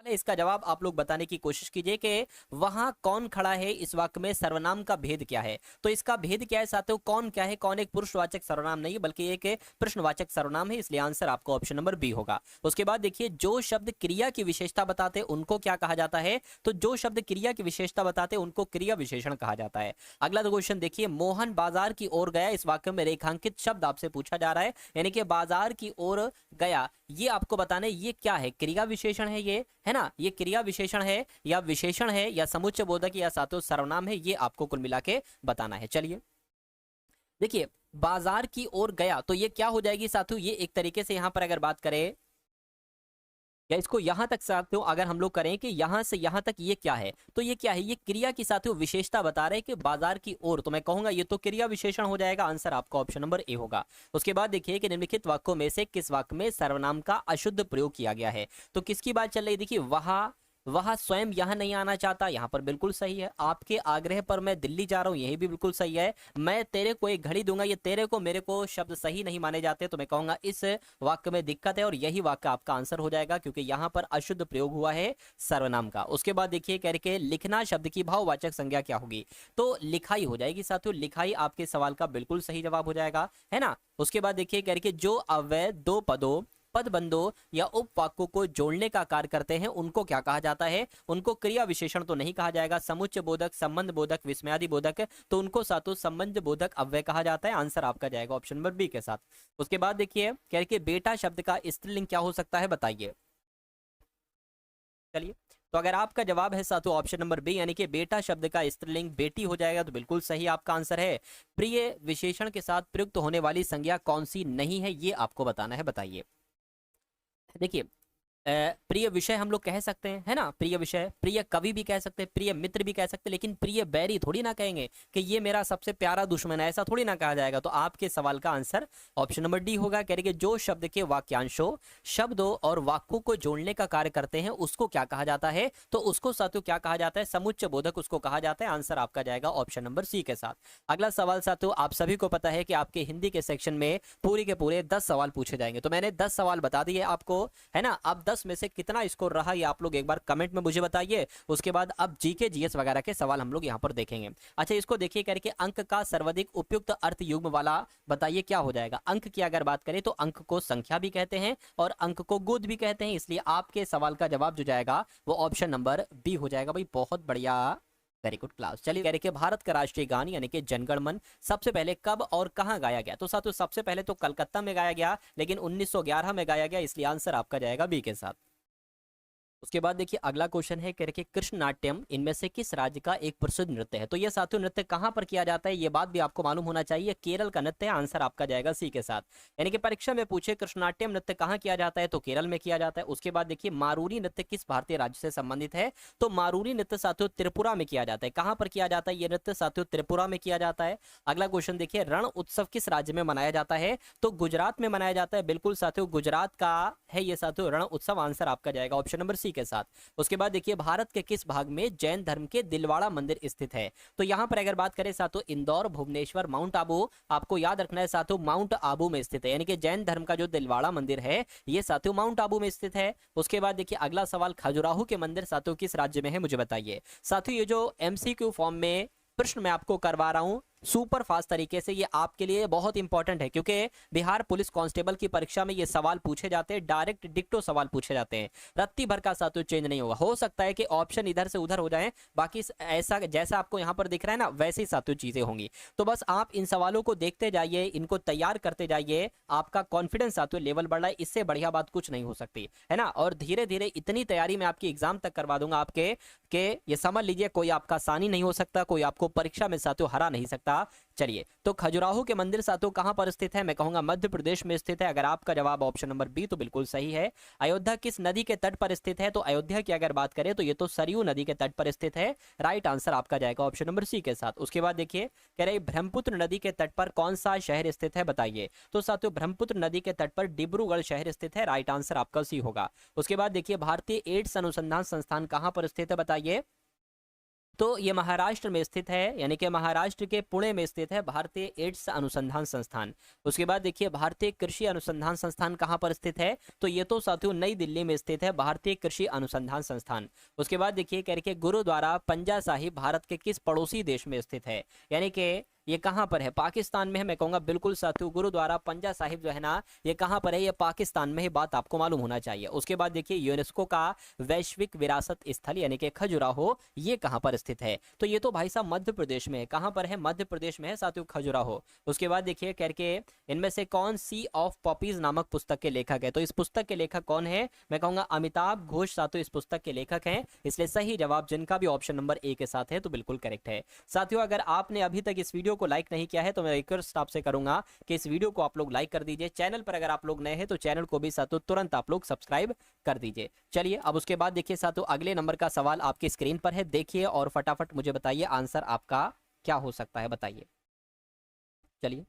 इसका जवाब आप लोग बताने की कोशिश कीजिए कि वहां कौन खड़ा है, इस वाक्य में सर्वनाम का भेद क्या है। तो इसका भेद क्या है साथियों, कौन क्या है, कौन एक पुरुषवाचक सर्वनाम नहीं बल्कि एक प्रश्नवाचक सर्वनाम है, इसलिए आंसर आपको ऑप्शन नंबर बी होगा। उसके बाद देखिए, जो शब्द क्रिया की विशेषता बताते उनको क्या कहा जाता है, तो जो शब्द क्रिया की विशेषता बताते उनको क्रिया विशेषण कहा जाता है। अगला क्वेश्चन देखिए, मोहन बाजार की ओर गया, इस वाक्य में रेखांकित शब्द आपसे पूछा जा रहा है, यानी कि बाजार की ओर गया, ये आपको बताना है ये क्या है, क्रिया विशेषण है ये, है ना, ये क्रिया विशेषण है या विशेषण है या समुच्चय बोधक या सातों सर्वनाम है, ये आपको कुल मिला के बताना है। चलिए देखिए, बाजार की ओर गया तो ये क्या हो जाएगी साथियों, ये एक तरीके से यहां पर अगर बात करें या इसको यहां तक साथियों अगर हम लोग करें कि यहां से यहां तक ये क्या है, तो ये क्या है, ये क्रिया की साथियों विशेषता बता रहे हैं कि बाजार की ओर, तो मैं कहूंगा ये तो क्रिया विशेषण हो जाएगा, आंसर आपका ऑप्शन नंबर ए होगा। उसके बाद देखिए कि निम्नलिखित वाक्यों में से किस वाक्य में सर्वनाम का अशुद्ध प्रयोग किया गया है, तो किसकी बात चल रही है, देखिए वह वह स्वयं यहां नहीं आना चाहता, यहां पर बिल्कुल सही है। आपके आग्रह पर मैं दिल्ली जा रहा हूं, यही भी बिल्कुल सही है। मैं तेरे को एक घड़ी दूंगा, ये तेरे को मेरे को शब्द सही नहीं माने जाते, तो मैं कहूंगा इस वाक्य में दिक्कत है और यही वाक्य आपका आंसर हो जाएगा, क्योंकि यहां पर अशुद्ध प्रयोग हुआ है सर्वनाम का। उसके बाद देखिए कह रहे लिखना शब्द की भाववाचक संज्ञा क्या होगी, तो लिखाई हो जाएगी साथियों, लिखाई आपके सवाल का बिल्कुल सही जवाब हो जाएगा, है ना। उसके बाद देखिए कह रहे जो अव्यय दो पदों, पदबंधों या उपवाक्यों को जोड़ने का कार्य करते हैं उनको क्या कहा जाता है, उनको क्रिया विशेषण तो नहीं कहा जाएगा, समुच्चय बोधक, संबंध बोधक, विस्मयादि बोधक, तो उनको सातों संबंध बोधक अव्यय कहा जाता है, आंसर आपका जाएगा ऑप्शन नंबर बी के साथ। उसके बाद देखिए कह रहे बेटा शब्द का स्त्रीलिंग क्या हो सकता है, बताइए। चलिए, तो अगर आपका जवाब है साथियों ऑप्शन नंबर बी, यानी कि बेटा शब्द का स्त्रीलिंग बेटी हो जाएगा, तो बिल्कुल सही आपका आंसर है। प्रिय विशेषण के साथ प्रयुक्त होने वाली संज्ञा कौन सी नहीं है, ये आपको बताना है, बताइए। देखिए, प्रिय विषय हम लोग कह सकते हैं, है ना, प्रिय विषय, प्रिय कवि भी कह सकते हैं, प्रिय मित्र भी कह सकते हैं, लेकिन प्रिय बैरी थोड़ी ना कहेंगे कि ये मेरा सबसे प्यारा दुश्मन है, ऐसा थोड़ी ना कहा जाएगा। तो आपके सवाल का आंसर ऑप्शन नंबर डी होगा। कह रहे कि जो शब्द के वाक्यांशों, शब्दों और वाक्यों को जोड़ने का कार्य करते हैं उसको क्या कहा जाता है, तो उसको साथियों क्या कहा जाता है, समुच्चय बोधक उसको कहा जाता है, आंसर आपका जाएगा ऑप्शन नंबर सी के साथ। अगला सवाल साथियों, आप सभी को पता है कि आपके हिंदी के सेक्शन में पूरी के पूरे 10 सवाल पूछे जाएंगे, तो मैंने 10 सवाल बता दिए आपको, है ना। अब 10 में से कितना स्कोर रहा ये आप लोग एक बार कमेंट में मुझे बताइए। उसके बाद अब जीके जीएस वगैरह के सवाल हम लोग यहाँ पर देखेंगे। अच्छा, इसको देखिए करके अंक का सर्वाधिक उपयुक्त अर्थ युग्म वाला बताइए क्या हो जाएगा। अंक की अगर बात करें तो अंक को संख्या भी कहते हैं और अंक को गुद भी कहते हैं, इसलिए आपके सवाल का जवाब जो जाएगा वो ऑप्शन नंबर बी हो जाएगा। भाई बहुत बढ़िया, वेरी गुड क्लास। चलिए कह रहे कि भारत का राष्ट्रीय गान यानी कि जनगण मन सबसे पहले कब और कहां गाया गया, तो साथियों सबसे पहले तो कलकत्ता में गाया गया, लेकिन 1911 में गाया गया, इसलिए आंसर आपका जाएगा बी के साथ। उसके बाद देखिए अगला क्वेश्चन है कि कृष्ण नाट्यम इनमें से किस राज्य का एक प्रसिद्ध नृत्य है, तो ये साथियों नृत्य कहां पर किया जाता है ये बात भी आपको मालूम होना चाहिए, केरल का नृत्य है, आंसर आपका जाएगा सी के साथ। यानी कि परीक्षा में पूछे कृष्णाट्यम नृत्य कहां किया जाता है, तो केरल में किया जाता है। उसके बाद देखिए मारूरी नृत्य किस भारतीय राज्य से संबंधित है, तो मारूरी नृत्य साथियों त्रिपुरा में किया जाता है। कहां पर किया जाता है ये नृत्य साथियों, त्रिपुरा में किया जाता है। अगला क्वेश्चन देखिए, रण उत्सव किस राज्य में मनाया जाता है, तो गुजरात में मनाया जाता है, बिल्कुल साथियों गुजरात का है ये साथियों रण उत्सव, आंसर आपका जाएगा ऑप्शन नंबर सी के साथ। उसके बाद देखिए भारत के किस भाग में जैन धर्म के दिलवाड़ा मंदिर स्थित है, तो यहां पर अगर बात करें साथियों इंदौर, भुवनेश्वर, माउंट आबू, आपको याद रखना है साथियों माउंट आबू में स्थित है, यानी कि जैन धर्म का जो दिलवाड़ा मंदिर है ये साथियों माउंट आबू में स्थित है। उसके बाद देखिए अगला सवाल, खजुराहो के मंदिर साथियों किस राज्य में है, मुझे बताइए। साथियों ये जो एमसीक्यू फॉर्म में प्रश्न मैं आपको करवा रहा हूं सुपर फास्ट तरीके से, ये आपके लिए बहुत इंपॉर्टेंट है, क्योंकि बिहार पुलिस कांस्टेबल की परीक्षा में ये सवाल पूछे जाते हैं, डायरेक्ट डिक्टो सवाल पूछे जाते हैं, रत्ती भर का साथियों चेंज नहीं होगा। हो सकता है कि ऑप्शन इधर से उधर हो जाए, बाकी ऐसा जैसा आपको यहां पर दिख रहा है ना वैसे ही साथियों चीजें होंगी। तो बस आप इन सवालों को देखते जाइए, इनको तैयार करते जाइए, आपका कॉन्फिडेंस साथियों लेवल बढ़ रहा है, इससे बढ़िया बात कुछ नहीं हो सकती, है ना। और धीरे धीरे इतनी तैयारी मैं आपकी एग्जाम तक करवा दूंगा आपके, के ये समझ लीजिए कोई आपका आसानी नहीं हो सकता, कोई आपको परीक्षा में साथियों हरा नहीं सकता। चलिए, तो खजुराहो के मंदिर साथियों कहां पर स्थित है, मैं कहूंगा मध्य प्रदेश में स्थित है, अगर आपका जवाब ऑप्शन नंबर बी तो बिल्कुल सही है। अयोध्या किस नदी के तट पर स्थित है, तो अयोध्या की अगर बात करें तो ये तो सरयू नदी के तट पर स्थित है, राइट आंसर आपका जाएगा ऑप्शन नंबर सी के साथ। उसके बाद देखिए कह रहे ब्रह्मपुत्र नदी के तट पर कौन सा शहर स्थित है, बताइए। तो साथियों ब्रह्मपुत्र नदी के तट पर डिब्रूगढ़ शहर स्थित है, राइट आंसर आपका सी होगा। उसके बाद देखिए भारतीय एड्स अनुसंधान संस्थान कहां पर स्थित है, बताइए। तो ये महाराष्ट्र में स्थित है, यानी कि महाराष्ट्र के पुणे में स्थित है भारतीय एड्स अनुसंधान संस्थान। उसके बाद देखिए भारतीय कृषि अनुसंधान संस्थान कहाँ पर स्थित है, तो ये तो साथियों नई दिल्ली में स्थित है भारतीय कृषि अनुसंधान संस्थान। उसके बाद देखिए कह रहे गुरुद्वारा पंजा साहिब भारत के किस पड़ोसी देश में स्थित है, यानी कि ये कहाँ पर है, पाकिस्तान में है। मैं कहूंगा बिल्कुल साथियों गुरुद्वारा पंजा साहिब जो है ना ये कहाँ पर है, ये पाकिस्तान में है, बात आपको मालूम होना चाहिए। उसके बाद देखिए यूनेस्को का वैश्विक विरासत स्थल यानी कि खजुराहो ये कहाँ पर स्थित है, तो ये तो भाई साहब मध्य प्रदेश में है। कहाँ पर है, मध्य प्रदेश में है साथियों खजुराहो। उसके बाद देखिए करके इनमें से कौन सी ऑफ पॉपीज नामक पुस्तक के लेखक है, तो इस पुस्तक के लेखक कौन है, मैं कहूंगा अमिताभ घोष साथियों इस पुस्तक के लेखक हैं। इसलिए सही जवाब जिनका भी ऑप्शन नंबर ए के साथ है तो बिल्कुल करेक्ट है। साथियों अगर आपने अभी तक इस वीडियो को लाइक नहीं किया है तो मैं रिक्वेस्ट आपसे करूंगा कि इस वीडियो को आप लोग लाइक कर दीजिए। चैनल पर अगर आप लोग नए हैं तो चैनल को भी साथियों तुरंत आप लोग सब्सक्राइब कर दीजिए। चलिए अब उसके बाद देखिए साथियों अगले नंबर का सवाल आपकी स्क्रीन पर है, देखिए और फटाफट मुझे बताइए आंसर आपका क्या हो सकता है, बताइए। चलिए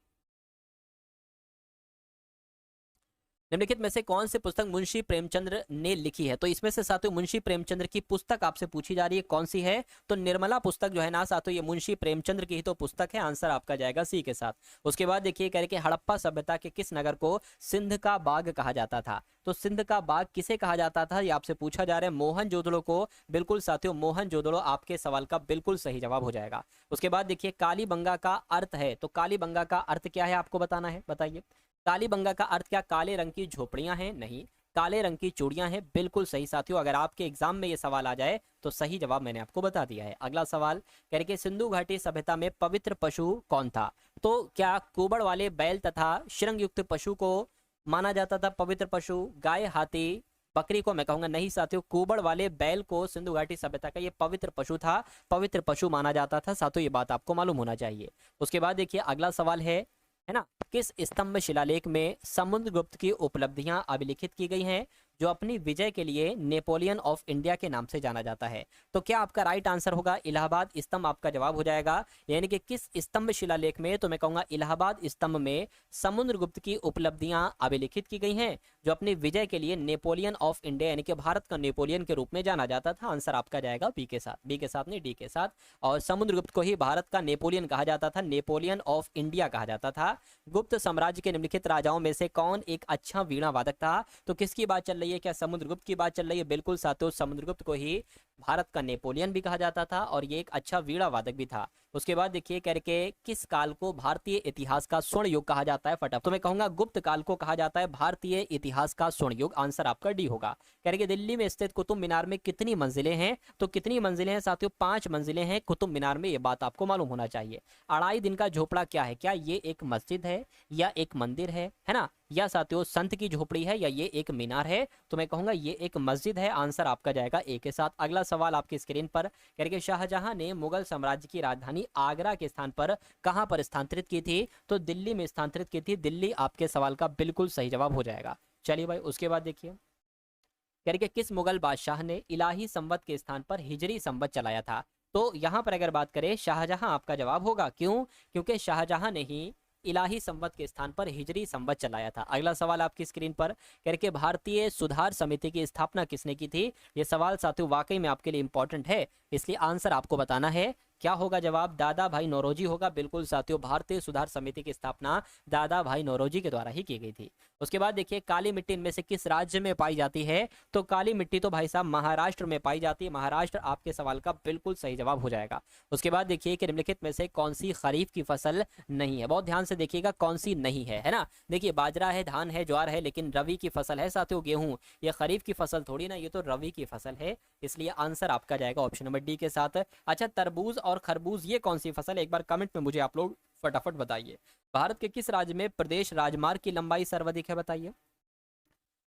निम्नलिखित में से कौन सी पुस्तक मुंशी प्रेमचंद्र ने लिखी है, तो इसमें से साथियों मुंशी प्रेमचंद्र की पुस्तक आपसे पूछी जा रही है कौन सी है, तो निर्मला पुस्तक जो है ना साथियों ये मुंशी प्रेमचंद्र की ही तो पुस्तक है। आंसर आपका जाएगा सी के साथ। उसके बाद देखिए कह रहे कि हड़प्पा सभ्यता के किस नगर को सिंध का बाग कहा जाता था, तो सिंध का बाग किसे कहा जाता था ये आपसे पूछा जा रहा है, मोहनजोदड़ो को। बिल्कुल साथियों मोहनजोदड़ो आपके सवाल का बिल्कुल सही जवाब हो जाएगा। उसके बाद देखिए कालीबंगा का अर्थ है, तो कालीबंगा का अर्थ क्या है आपको बताना है, बताइए। कालीबंगा का अर्थ क्या काले रंग की झोपड़ियां हैं, नहीं, काले रंग की चूड़ियां हैं, बिल्कुल सही साथियों। अगर आपके एग्जाम में ये सवाल आ जाए तो सही जवाब मैंने आपको बता दिया है। अगला सवाल कह रहे कि सिंधु घाटी सभ्यता में पवित्र पशु कौन था, तो क्या कुबड़ वाले बैल तथा श्रृंग युक्त पशु को माना जाता था पवित्र पशु, गाय हाथी बकरी को, मैं कहूंगा नहीं साथियों कुबड़ वाले बैल को सिंधु घाटी सभ्यता का ये पवित्र पशु था, पवित्र पशु माना जाता था साथियों, ये बात आपको मालूम होना चाहिए। उसके बाद देखिए अगला सवाल है ना, किस स्तंभ शिलालेख में समुद्रगुप्त की उपलब्धियां अभिलिखित की गई हैं जो अपनी विजय के लिए नेपोलियन ऑफ इंडिया के नाम से जाना जाता है, तो क्या आपका राइट आंसर होगा इलाहाबाद स्तंभ आपका जवाब हो जाएगा। यानी कि किस स्तंभ शिलालेख में, तो मैं कहूंगा इलाहाबाद स्तंभ में समुद्रगुप्त की उपलब्धियां अभिलिखित की गई हैं जो अपनी विजय के लिए नेपोलियन ऑफ इंडिया यानी कि भारत का नेपोलियन के रूप में जाना जाता था। आंसर आपका जाएगा बी के साथ, बी के साथ नहीं डी के साथ। और समुद्रगुप्त को ही भारत का नेपोलियन कहा जाता था, नेपोलियन ऑफ इंडिया कहा जाता था। गुप्त साम्राज्य के निम्नलिखित राजाओं में से कौन एक अच्छा वीणा वादक था, तो किसकी बात चल रही है, क्या समुद्रगुप्त की बात चल रही है, बिल्कुल साथियों समुद्रगुप्त को ही भारत का नेपोलियन भी कहा जाता था और ये एक अच्छा वीणा वादक भी था। उसके बाद देखिए कह रहे किस काल को भारतीय इतिहास का स्वर्ण युग कहा जाता है, फटाफट तो मैं कहूंगा गुप्त काल को कहा जाता है भारतीय इतिहास का स्वर्ण युग। आंसर आपका डी होगा। कह रहे दिल्ली में स्थित कुतुब मीनार में कितनी मंजिलें हैं, तो कितनी मंजिलें हैं साथियों, 5 मंजिलें हैं कुतुब मीनार में, ये बात आपको मालूम होना चाहिए। अढ़ाई दिन का झोपड़ा क्या है, क्या ये एक मस्जिद है या एक मंदिर है ना, या साथियों संत की झोपड़ी है या ये एक मीनार है, तो मैं कहूंगा ये एक मस्जिद है। आंसर आपका जाएगा ए के साथ। अगला सवाल आपकी स्क्रीन पर कह रहे शाहजहां ने मुगल साम्राज्य की राजधानी आगरा के स्थान पर कहां पर स्थानांतरित की थी, तो दिल्ली में स्थानांतरित की थी। दिल्ली आपके सवाल का बिल्कुल सही जवाब हो जाएगा। चलिए भाई उसके बाद देखिए कह रहे किस मुगल बादशाह ने इलाही संवत के स्थान पर हिजरी संवत चलाया था, तो यहां पर अगर बात करें शाहजहां आपका जवाब होगा। क्यों, क्योंकि शाहजहां ने ही इलाही संवत के स्थान पर हिजरी संवत चलाया था। अगला सवाल आपकी स्क्रीन पर कह रहे भारतीय सुधार समिति की स्थापना किसने की थी, ये सवाल साथियों वाकई में आपके लिए इंपॉर्टेंट है, इसलिए आंसर आपको बताना है। क्या होगा जवाब, दादा भाई नौरोजी होगा। बिल्कुल साथियों भारतीय सुधार समिति की स्थापना दादा भाई नौरोजी के द्वारा ही की गई थी। उसके बाद देखिए काली मिट्टी इनमें से किस राज्य में पाई जाती है, तो काली मिट्टी तो भाई साहब महाराष्ट्र में पाई जाती है। महाराष्ट्र आपके सवाल का बिल्कुल सही जवाब हो जाएगा। उसके बाद देखिए कि निम्नलिखित में से कौन सी खरीफ की फसल नहीं है, बहुत ध्यान से देखिएगा कौन सी नहीं है ना। देखिए बाजरा है, धान है, ज्वार है, लेकिन रवि की फसल है साथियों गेहूं, ये खरीफ की फसल थोड़ी ना, ये तो रवि की फसल है, इसलिए आंसर आपका जाएगा ऑप्शन नंबर डी के साथ। अच्छा तरबूज और खरबूज ये कौन सी फसल है, एक बार कमेंट में मुझे आप लोग फटाफट बताइए। भारत के किस राज्य में प्रदेश राजमार्ग की लंबाई सर्वाधिक है, बताइए।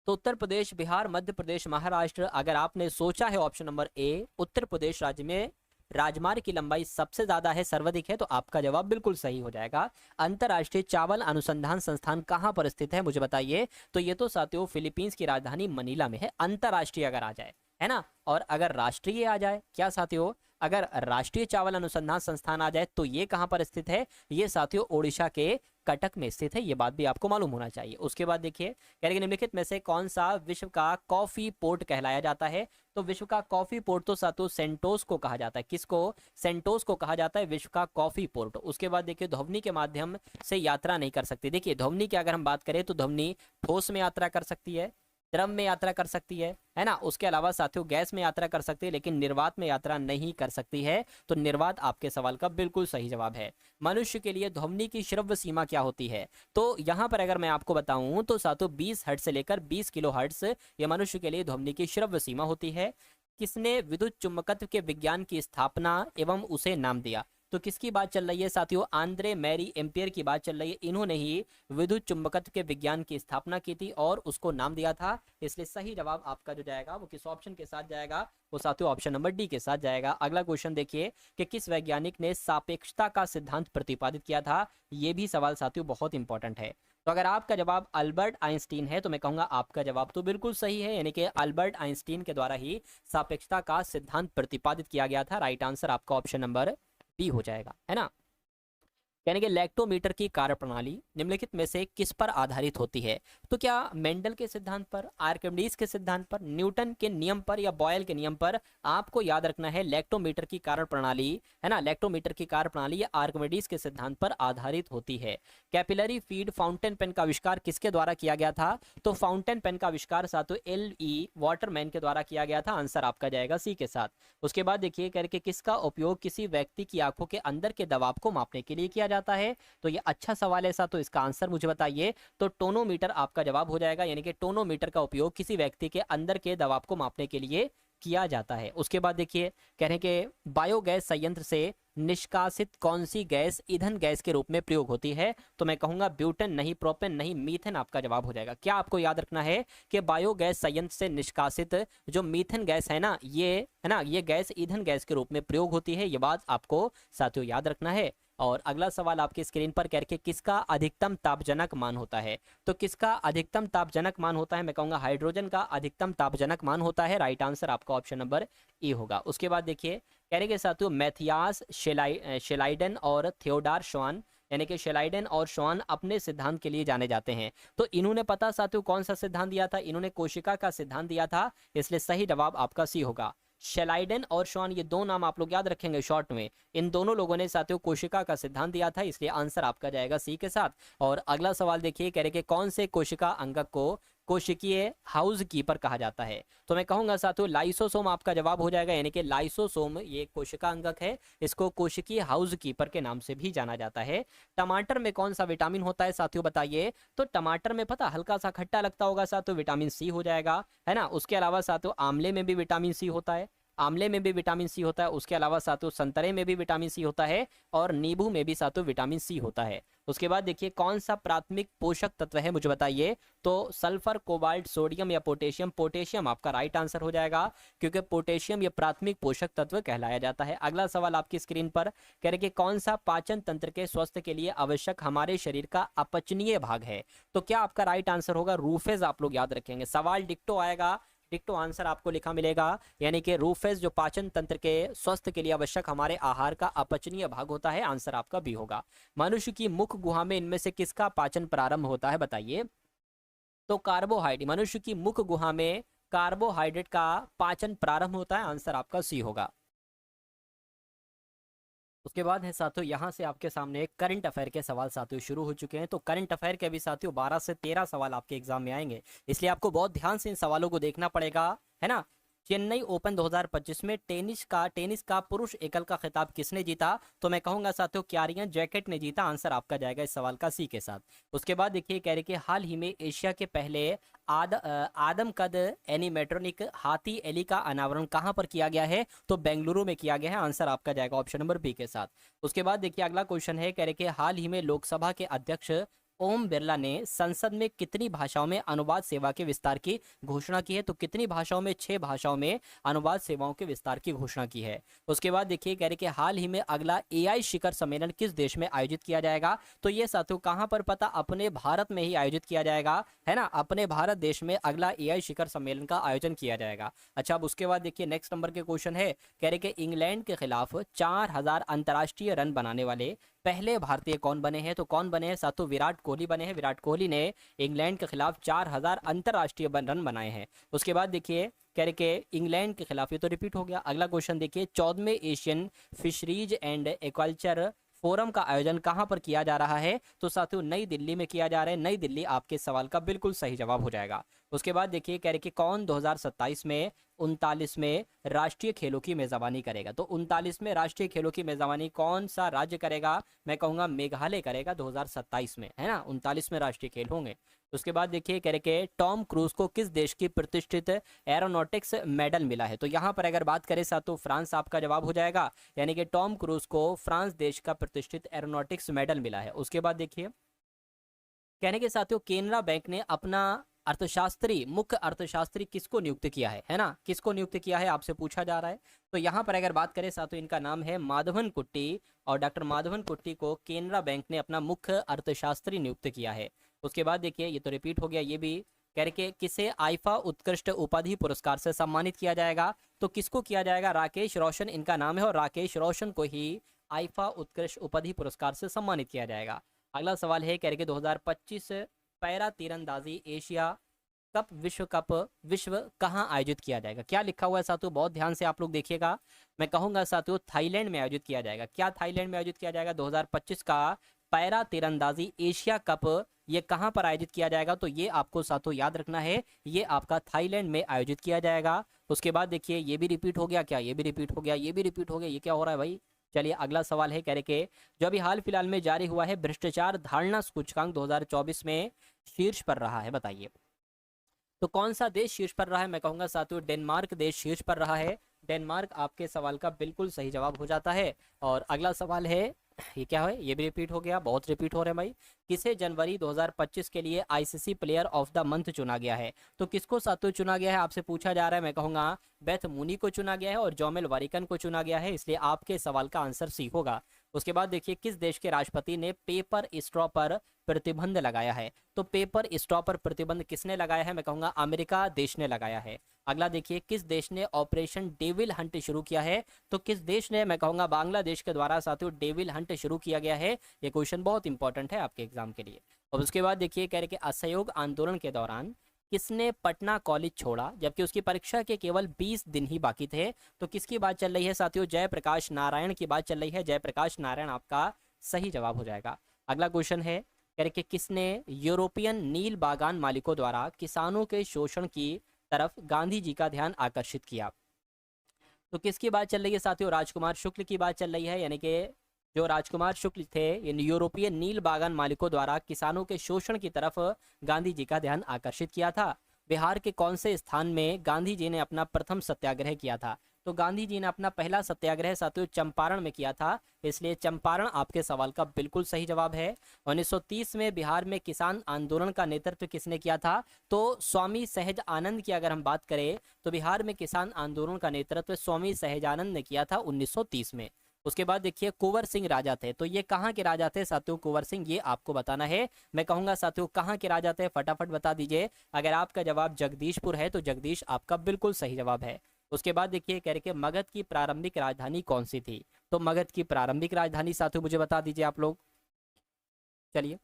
तो उत्तर प्रदेश, बिहार, मध्य प्रदेश, महाराष्ट्र। अगर आपने सोचा है option number A Uttar Pradesh राज्य में राजमार्ग की लंबाई सबसे ज्यादा है, सर्वाधिक है, तो आपका जवाब बिल्कुल सही हो जाएगा। अंतरराष्ट्रीय चावल अनुसंधान संस्थान कहां पर स्थित है, मुझे बताइए। तो ये तो साथियों फिलीपींस की राजधानी मनीला में है। अंतरराष्ट्रीय अगर आ जाए है ना, और अगर राष्ट्रीय आ जाए, क्या साथियों, अगर राष्ट्रीय चावल अनुसंधान संस्थान आ जाए तो ये कहां पर स्थित है, ये साथियों ओडिशा के कटक में स्थित है, ये बात भी आपको मालूम होना चाहिए। उसके बाद देखिए कह रहे कि निम्नलिखित में से कौन सा विश्व का कॉफी पोर्ट कहलाया जाता है? तो विश्व का कॉफी पोर्ट तो सातों सेंटोस को कहा जाता है। किसको? सेंटोस को कहा जाता है विश्व का कॉफी पोर्ट। उसके बाद देखिए ध्वनि के माध्यम से यात्रा नहीं कर सकती। देखिए ध्वनि की अगर हम बात करें तो ध्वनि ठोस में यात्रा कर सकती है, द्रव में यात्रा कर सकती है ना। उसके अलावा साथियों गैस में यात्रा कर सकती है, लेकिन निर्वात में यात्रा नहीं कर सकती है। तो निर्वात आपके सवाल का बिल्कुल सही जवाब है। मनुष्य के लिए ध्वनि की श्रव्य सीमा क्या होती है? तो यहाँ पर अगर मैं आपको बताऊं तो साथियों 20 हर्ट्ज से लेकर 20 किलो हर्ट्ज ये मनुष्य के लिए ध्वनि की श्रव्य सीमा होती है। किसने विद्युत चुंबकत्व के विज्ञान की स्थापना एवं उसे नाम दिया? तो किसकी बात चल रही है साथियों? आंद्रे मैरी एम्पियर की बात चल रही है। इन्होंने ही विद्युत चुंबकत्व के विज्ञान की स्थापना की थी और उसको नाम दिया था। इसलिए सही जवाब आपका जो जाएगा वो किस ऑप्शन के साथ जाएगा? वो साथियों ऑप्शन नंबर डी के साथ जाएगा। अगला क्वेश्चन देखिए कि किस वैज्ञानिक ने सापेक्षता का सिद्धांत प्रतिपादित किया था? ये भी सवाल साथियों बहुत इंपॉर्टेंट है। तो अगर आपका जवाब अल्बर्ट आइंस्टीन है तो मैं कहूंगा आपका जवाब तो बिल्कुल सही है, यानी कि अल्बर्ट आइंस्टीन के द्वारा ही सापेक्षता का सिद्धांत प्रतिपादित किया गया था। राइट आंसर आपका ऑप्शन नंबर बी हो जाएगा, है ना। यानी कि लैक्टोमीटर की कार्यप्रणाली निम्नलिखित में से किस पर आधारित होती है? तो क्या मेंडल के सिद्धांत पर, आर्किमिडीज के सिद्धांत पर, न्यूटन के नियम पर या बॉयल के नियम पर? आपको याद रखना है लैक्टोमीटर की कार्यप्रणाली, है ना, लैक्टोमीटर की कार्यप्रणाली आर्किमिडीज के सिद्धांत पर आधारित होती है। कैपिलरी फीड फाउंटेन पेन का आविष्कार किसके द्वारा किया गया था? तो फाउंटेन पेन का आविष्कार साथों LE वाटरमैन के द्वारा किया गया था। आंसर आपका जाएगा सी के साथ। उसके बाद देखिए करके किसका उपयोग किसी व्यक्ति की आंखों के अंदर के दबाव को मापने के लिए किया जाता है? तो ये अच्छा सवाल है साथों, इसका आंसर मुझे बताइए। तो टोनोमीटर आपका जवाब हो जाएगा, यानी कि टोनोमीटर का उपयोग किसी व्यक्ति के अंदर के दबाव को मापने के लिए किया जाता है। उसके बाद देखिए कह रहे हैं कि बायोगैस संयंत्र से निष्कासित कौन सी गैस ईंधन गैस के रूप में प्रयोग होती है? तो मैं कहूंगा ब्यूटेन नहीं, प्रोपेन नहीं, मीथेन आपका जवाब हो जाएगा। क्या आपको याद रखना है कि बायोगैस संयंत्र से निष्कासित जो मीथेन गैस है ना, ये है ना, ये गैस ईंधन गैस के रूप में प्रयोग होती है। ये बात आपको साथियों याद रखना है। और अगला सवाल आपकी स्क्रीन पर करके किसका अधिकतम तापजनक मान होता है? तो किसका अधिकतम तापजनक मान होता है? मैं कहूंगा हाइड्रोजन का अधिकतम तापजनक मान होता है। राइट आंसर आपका ऑप्शन नंबर ए होगा। उसके बाद देखिए कहने के साथियों मैथियास शेलाइडन और थियोडार श्वान, यानी कि शेलाइडन और श्वान अपने सिद्धांत के लिए जाने जाते हैं। तो इन्होंने पता साथियों कौन सा सिद्धांत दिया था? इन्होंने कोशिका का सिद्धांत दिया था। इसलिए सही जवाब आपका सी होगा। शेलाइडन और श्वान ये दो नाम आप लोग याद रखेंगे शॉर्ट में। इन दोनों लोगों ने साथियों कोशिका का सिद्धांत दिया था, इसलिए आंसर आपका जाएगा सी के साथ। और अगला सवाल देखिए कह रहे कि कौन से कोशिका अंगक को कोशिकीय हाउस कीपर कहा जाता है? तो मैं कहूंगा साथियों लाइसोसोम आपका जवाब हो जाएगा, यानी कि लाइसोसोम ये कोशिका अंगक है, इसको कोशिकीय हाउस कीपर के नाम से भी जाना जाता है। टमाटर में कौन सा विटामिन होता है साथियों बताइए? तो टमाटर में पता हल्का सा खट्टा लगता होगा साथियों, विटामिन सी हो जाएगा, है ना। उसके अलावा साथियों आंवले में भी विटामिन सी होता है, आंवले में भी विटामिन सी होता है। उसके अलावा साथियों संतरे में भी विटामिन सी होता है और नींबू में भी साथियों विटामिन सी होता है। उसके बाद देखिए कौन सा प्राथमिक पोषक तत्व है मुझे बताइए? तो सल्फर, कोबाल्ट, सोडियम या पोटेशियम? पोटेशियम आपका राइट आंसर हो जाएगा, क्योंकि पोटेशियम ये प्राथमिक पोषक तत्व कहलाया जाता है। अगला सवाल आपकी स्क्रीन पर कह रहे कि कौन सा पाचन तंत्र के स्वास्थ्य के लिए आवश्यक हमारे शरीर का अपचनीय भाग है? तो क्या आपका राइट आंसर होगा रूफेज? आप लोग याद रखेंगे, सवाल डिक्टो आएगा, डिक्टो आंसर आपको लिखा मिलेगा, यानी कि रूफेज जो पाचन तंत्र के स्वास्थ्य के लिए आवश्यक हमारे आहार का अपचनीय भाग होता है। आंसर आपका बी होगा। मनुष्य की मुख गुहा में इनमें से किसका पाचन प्रारंभ होता है बताइए? तो कार्बोहाइड्रेट, मनुष्य की मुख गुहा में कार्बोहाइड्रेट का पाचन प्रारंभ होता है। आंसर आपका सी होगा। उसके बाद है साथियों यहाँ से आपके सामने करंट अफेयर के सवाल साथियों शुरू हो चुके हैं। तो करंट अफेयर के भी साथियों 12 से 13 सवाल आपके एग्जाम में आएंगे, इसलिए आपको बहुत ध्यान से इन सवालों को देखना पड़ेगा, है ना। चेन्नई ओपन 2025 में टेनिस का पुरुष एकल का खिताब किसने जीता? तो मैं कहूंगा साथियों क्यारियन जैकेट ने जीता। आंसर आपका जाएगा इस सवाल का सी के साथ। उसके बाद देखिए कह रहे कि हाल ही में एशिया के पहले आदम कद एनिमेट्रॉनिक हाथी एली का अनावरण कहां पर किया गया है? तो बेंगलुरु में किया गया है। आंसर आपका जाएगा ऑप्शन नंबर बी के साथ। उसके बाद देखिए अगला क्वेश्चन है कह रहे कि हाल ही में लोकसभा के अध्यक्ष ओम बिरला ने संसद में कितनी भाषाओं में अनुवाद सेवा के विस्तार की घोषणा की है? तो कितनी भाषाओं में? 6 भाषाओं में अनुवाद सेवाओं के विस्तार की घोषणा की है। उसके बाद देखिए कह रहे कि हाल ही में अगला AI शिखर सम्मेलन किस देश में आयोजित किया जाएगा? तो ये साथियों कहां पर पता? अपने भारत में ही आयोजित किया जाएगा, है ना। अपने भारत देश में अगला AI शिखर सम्मेलन का आयोजन किया जाएगा। अच्छा, अब उसके बाद देखिए नेक्स्ट नंबर के क्वेश्चन है कह रहे कि इंग्लैंड के खिलाफ 4000 अंतर्राष्ट्रीय रन बनाने वाले पहले भारतीय कौन बने हैं? तो कौन बने हैं साथियों? विराट कोहली बने हैं। विराट कोहली ने इंग्लैंड के खिलाफ 4000 अंतरराष्ट्रीय रन बनाए हैं। उसके बाद देखिए कह रहे कि इंग्लैंड के खिलाफ, ये तो रिपीट हो गया। अगला क्वेश्चन देखिए, 14वें Asian fisheries and aquaculture forum का आयोजन कहाँ पर किया जा रहा है? तो साथियों नई दिल्ली में किया जा रहा है। नई दिल्ली आपके सवाल का बिल्कुल सही जवाब हो जाएगा। उसके बाद देखिए कह रहे कि कौन 2027 में 39वें राष्ट्रीय खेलों की मेजबानी करेगा? तो 39वें राष्ट्रीय खेलों की मेजबानी कौन सा राज्य करेगा? मैं कहूंगा मेघालय करेगा 2027 में, है ना। 39वें राष्ट्रीय खेल होंगे। उसके बाद देखिए कह रहे कि टॉम क्रूज को किस देश की प्रतिष्ठित एरोनॉटिक्स मेडल मिला है? तो यहाँ पर अगर बात करें साथ तो फ्रांस आपका जवाब हो जाएगा, यानी कि टॉम क्रूज को फ्रांस देश का प्रतिष्ठित एरोनॉटिक्स मेडल मिला है। उसके बाद देखिए कहने के साथियों, केनरा बैंक ने अपना अर्थशास्त्री, मुख्य अर्थशास्त्री किसको नियुक्त किया है ना? किसको नियुक्त किया है आपसे पूछा जा रहा है। तो यहाँ पर अगर बात करें साथियों, इनका नाम है माधवन कुट्टी, और डॉक्टर माधवन कुट्टी को केनरा बैंक ने अपना मुख्य अर्थशास्त्री नियुक्त किया है। उसके बाद देखिए ये तो रिपीट हो गया, ये भी कह रहे कि किसे आईफा उत्कृष्ट उपाधि पुरस्कार से सम्मानित किया जाएगा? तो किसको किया जाएगा? राकेश रोशन इनका नाम है, और राकेश रोशन को ही आईफा उत्कृष्ट उपाधि पुरस्कार से सम्मानित किया जाएगा। अगला सवाल है कह रहे कि 2025 पैरा तीरंदाजी एशिया कप विश्व कहाँ आयोजित किया जाएगा? क्या लिखा हुआ है साथियों? बहुत ध्यान से आप लोग देखिएगा। मैं कहूंगा साथियों थाईलैंड में आयोजित किया जाएगा। क्या थाईलैंड में आयोजित किया जाएगा? 2025 का पैरा तीरंदाजी एशिया कप ये कहाँ पर आयोजित किया जाएगा? तो ये आपको साथियों याद रखना है, ये आपका थाईलैंड में आयोजित किया जाएगा। उसके बाद देखिए ये भी रिपीट हो गया। क्या? ये भी रिपीट हो गया, ये भी रिपीट हो गया। ये क्या हो रहा है भाई? चलिए अगला सवाल है कह रहे कि जो अभी हाल फिलहाल में जारी हुआ है भ्रष्टाचार धारणा सूचकांक 2024 में शीर्ष पर रहा है, बताइए। तो कौन सा देश शीर्ष पर रहा है? मैं कहूंगा साथियों डेनमार्क देश शीर्ष पर रहा है। डेनमार्क आपके सवाल का बिल्कुल सही जवाब हो जाता है। और अगला सवाल है, ये क्या है? ये भी रिपीट हो गया, बहुत रिपीट हो रहे हैं भाई। किसे जनवरी 2025 के लिए ICC player of the month चुना गया है? तो किसको साथियों चुना गया है आपसे पूछा जा रहा है। मैं कहूंगा बेथ मूनी को चुना गया है और जोमेल वारिकन को चुना गया है, इसलिए आपके सवाल का आंसर सी होगा। उसके बाद देखिए किस देश के राष्ट्रपति ने पेपर स्ट्रॉ पर प्रतिबंध लगाया है? तो पेपर स्ट्रॉ पर प्रतिबंध किसने लगाया है? मैं कहूंगा अमेरिका देश ने लगाया है। अगला देखिए किस देश ने ऑपरेशन डेविल हंट शुरू किया है? तो किस देश ने? मैं कहूंगा बांग्लादेश के द्वारा साथियों डेविल हंट शुरू किया गया है। ये क्वेश्चन बहुत इंपॉर्टेंट है आपके एग्जाम के लिए। और उसके बाद देखिए कह रहे कि असहयोग आंदोलन के दौरान किसने पटना कॉलेज छोड़ा जबकि उसकी परीक्षा के केवल 20 दिन ही बाकी थे? तो किसकी बात चल रही है साथियों? जयप्रकाश नारायण की बात चल रही है। जयप्रकाश नारायण आपका सही जवाब हो जाएगा। अगला क्वेश्चन है कह रहे कि किसने यूरोपियन नील बागान मालिकों द्वारा किसानों के शोषण की तरफ गांधी जी का ध्यान आकर्षित किया? तो किसकी बात चल रही है साथियों? राजकुमार शुक्ल की बात चल रही है, यानी कि जो राजकुमार शुक्ल थे यूरोपीय नील बागान मालिकों द्वारा किसानों के शोषण की तरफ गांधी जी का ध्यान आकर्षित किया था। बिहार के कौन से स्थान में गांधी जी ने अपना प्रथम सत्याग्रह किया था? तो गांधी जी ने अपना पहला सत्याग्रह साथियों चंपारण में किया था, इसलिए चंपारण आपके सवाल का बिल्कुल सही जवाब है। 1930 में बिहार में किसान आंदोलन का नेतृत्व किसने किया था? तो स्वामी सहज आनंद की अगर हम बात करें तो बिहार में किसान आंदोलन का नेतृत्व स्वामी सहजानंद ने किया था 1930 में। उसके बाद देखिए कुंवर सिंह राजा थे, तो ये कहाँ के राजा थे साथियों? कुंवर सिंह, ये आपको बताना है। मैं कहूंगा साथियों कहाँ के राजा थे, फटाफट बता दीजिए। अगर आपका जवाब जगदीशपुर है तो जगदीश आपका बिल्कुल सही जवाब है। उसके बाद देखिए कह रहे कि मगध की प्रारंभिक राजधानी कौन सी थी? तो मगध की प्रारंभिक राजधानी साथियों मुझे बता दीजिए आप लोग। चलिए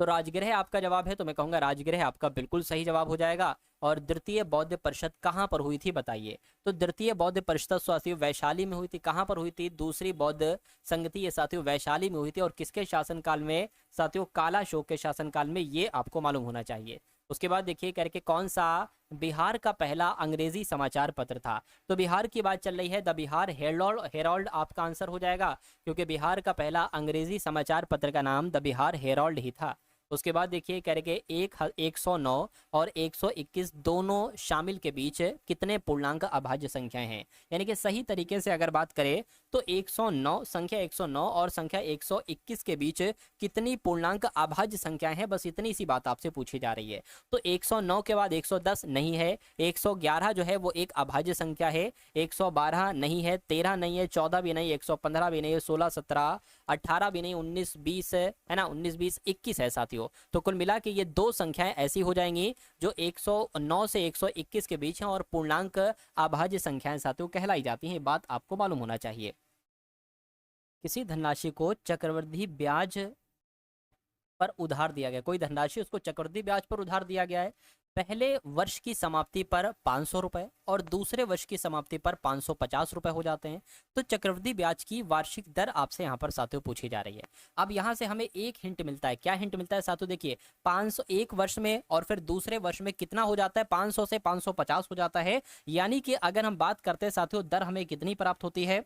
तो राजगृह आपका जवाब है, तो मैं कहूंगा राजगृह आपका बिल्कुल सही जवाब हो जाएगा। और द्वितीय बौद्ध परिषद कहाँ पर हुई थी बताइए? तो द्वितीय बौद्ध परिषद साथियों वैशाली में हुई थी। कहाँ पर हुई थी? दूसरी बौद्ध संगति ये साथियों वैशाली में हुई थी। और किसके शासनकाल में? साथियों कालाशोक के शासनकाल में, ये आपको मालूम होना चाहिए। उसके बाद देखिए करके कौन सा बिहार का पहला अंग्रेजी समाचार पत्र था? तो बिहार की बात चल रही है, द बिहार हेरोल्ड, हेरोल्ड आपका आंसर हो जाएगा, क्योंकि बिहार का पहला अंग्रेजी समाचार पत्र का नाम द बिहार हेरोल्ड ही था। उसके बाद देखिए कह रहे कि 109 और 121 दोनों शामिल के बीच कितने पूर्णांक अभाज्य संख्याएं हैं? यानी कि सही तरीके से अगर बात करें तो 109, संख्या 109 और संख्या 121 के बीच कितनी पूर्णांक अभाज्य संख्याएं हैं, बस इतनी सी बात आपसे पूछी जा रही है। तो 109 के बाद 110 नहीं है, 111 जो है वो एक अभाज्य संख्या है, 112 नहीं है, 13 नहीं है, 14 भी नहीं, 115 भी नहीं है, 16, 17, 18 भी नहीं, 19, 20 है ना, 19, 20, 21 है साथियों। तो कुल मिला के ये दो संख्याएं ऐसी हो जाएंगी जो 109 से 121 के बीच हैं और पूर्णांक अभाज्य संख्याएं साथियों कहलाई जाती हैं। बात आपको मालूम होना चाहिए। किसी धनराशि को चक्रवृद्धि ब्याज पर उधार दिया गया, कोई धनराशि उसको चक्रवृद्धि ब्याज पर उधार दिया गया है। पहले वर्ष की समाप्ति पर 500 रुपए और दूसरे वर्ष की समाप्ति पर 550 रुपए हो जाते हैं। तो चक्रवृद्धि ब्याज की वार्षिक दर आपसे यहाँ पर साथियों पूछी जा रही है। अब यहाँ से हमें एक हिंट मिलता है। क्या हिंट मिलता है साथियों? देखिए 500 एक वर्ष में और फिर दूसरे वर्ष में कितना हो जाता है, 500 से 550 हो जाता है। यानी कि अगर हम बात करते हैं साथियों दर हमें कितनी प्राप्त होती है,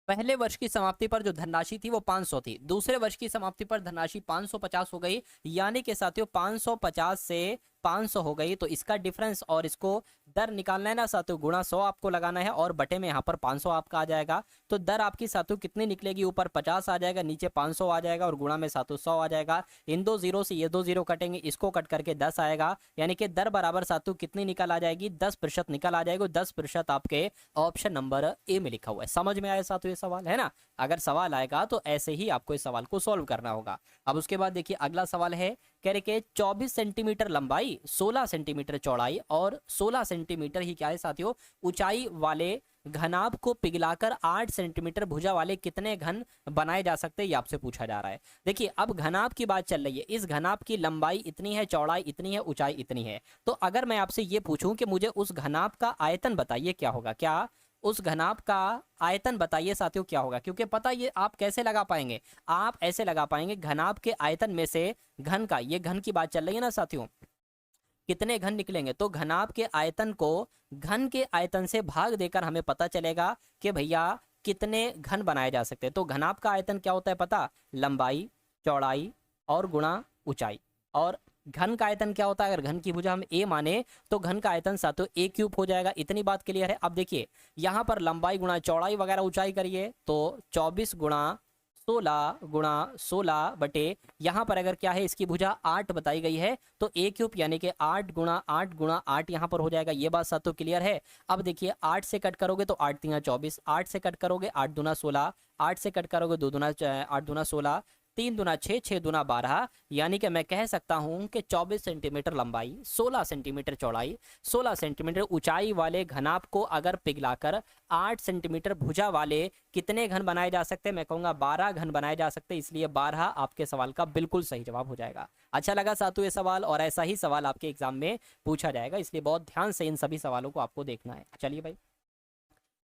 पहले वर्ष की समाप्ति पर जो धनराशि थी वो 500 थी, दूसरे वर्ष की समाप्ति पर धनराशि 550 हो गई। यानी कि साथियों 550 से 500 हो गई, तो इसका डिफरेंस और इसको दर निकालना है ना साथियों, गुणा 100 आपको लगाना है और बटे में यहाँ पर 500 आपका आ जाएगा। तो दर आपकी साथियों कितनी निकलेगी, ऊपर 50 आ जाएगा, नीचे 500 आ जाएगा और गुणा में साथियों 100 आ जाएगा। इन दो जीरो से ये दो जीरो कटेंगे, इसको कट करके 10 आएगा। यानी कि दर बराबर साथियों कितनी निकल आ जाएगी, 10% निकल आ जाएगी। 10% आपके ऑप्शन नंबर ए में लिखा हुआ है। समझ में आया साथियों ये सवाल, है ना? अगर सवाल आएगा तो ऐसे ही आपको इस सवाल को सॉल्व करना होगा। अब उसके बाद देखिए अगला सवाल है, कह रहे कि 24 सेंटीमीटर लंबाई, 16 सेंटीमीटर चौड़ाई और 16 सेंटीमीटर ही क्या है साथियों ऊंचाई वाले घनाभ को पिघलाकर 8 सेंटीमीटर भुजा वाले कितने घन बनाए जा सकते हैं, ये आपसे पूछा जा रहा है। देखिए अब घनाभ की बात चल रही है, इस घनाभ की लंबाई इतनी है, चौड़ाई इतनी है, ऊंचाई इतनी है। तो अगर मैं आपसे ये पूछूं कि मुझे उस घनाभ का आयतन बताइए, क्या होगा? क्या उस घनाभ का आयतन बताइए साथियों, क्या होगा? क्योंकि पता ये आप कैसे लगा पाएंगे, आप ऐसे लगा पाएंगे घनाभ के आयतन में से घन का, ये घन की बात चल रही है ना साथियों, कितने घन निकलेंगे, तो घनाभ के आयतन को घन के आयतन से भाग देकर हमें पता चलेगा कि भैया कितने घन बनाए जा सकते हैं। तो घनाभ का आयतन क्या होता है पता, लंबाई, चौड़ाई और गुणा ऊंचाई। और घन का आयतन क्या होता है, अगर घन की भुजा हम ए माने तो घन का आयतन साथियों ए क्यूब हो जाएगा। इतनी बात क्लियर है। अब देखिए यहाँ पर लंबाई गुणा चौड़ाई वगैरह ऊंचाई करिए तो 24 गुणा 16 गुणा 16 बटे यहाँ पर अगर क्या है इसकी भुजा 8 बताई गई है तो ए क्यूब यानी कि 8 गुणा 8 गुणा 8 यहाँ पर हो जाएगा। ये बात साथियों क्लियर है। अब देखिए 8 से कट करोगे तो 8 3 24, 8 से कट करोगे 8 दूना 16, 8 से कट करोगे 2 दूना 8 दूना 16, 3 दूना 6, 6 दूना 12। यानी कि मैं कह सकता हूं कि 24 सेंटीमीटर लंबाई, 16 सेंटीमीटर चौड़ाई, 16 सेंटीमीटर ऊंचाई वाले घनाभ को अगर पिघलाकर 8 सेंटीमीटर भुजा वाले कितने घन बनाए जा सकते हैं, मैं कहूंगा 12 घन बनाए जा सकते हैं। इसलिए 12 आपके सवाल का बिल्कुल सही जवाब हो जाएगा। अच्छा लगा साथियों ये सवाल, और ऐसा ही सवाल आपके एग्जाम में पूछा जाएगा, इसलिए बहुत ध्यान से इन सभी सवालों को आपको देखना है। चलिए भाई